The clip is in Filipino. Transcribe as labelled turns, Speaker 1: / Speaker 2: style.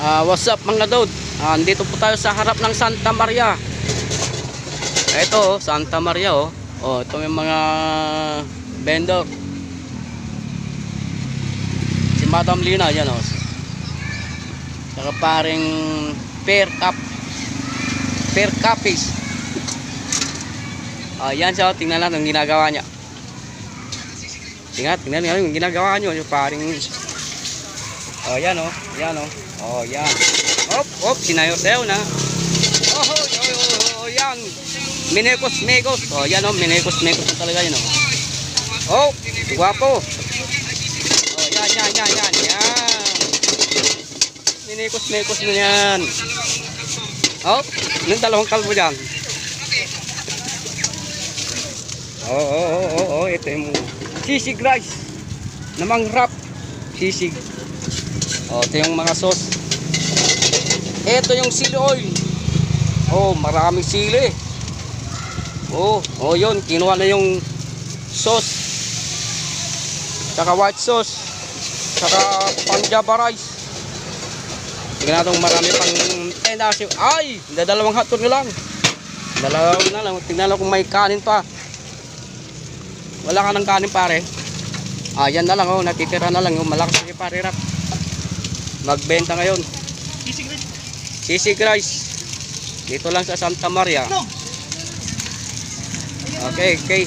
Speaker 1: What's up mga dod? Andito po tayo sa harap ng Santa Maria. Ito Santa Maria ito yung mga vendor. Si Madam Lina yan saka paring Fair Capis. Yan siya, tingnan natin yung ginagawa niya. Tingnan niyo yung ginagawa niyo, yung paring yan. Yan. Sinayaw na. Yan. Minekos. Yan minekos na talaga yun. Guwapo. Yan. Minekos na yan. Yung dalawang kalbo dyan. Ito yung sisig rice namang wrap sisig. Ito yung mga sauce. Ito yung sili oil. Maraming sili. Yun, kinuha na yung sauce. Saka white sauce. Saka panjaba rice. Tingnan natin marami pang dadalawang hotdog na lang. Dalawang na lang. Tingnan lang kung may kanin pa. Wala ka ng kanin pare. Yan na lang natitira na lang malakas si pare rap. Magbenta ngayon. Sisig rice. Dito lang sa Santa Maria. Okay.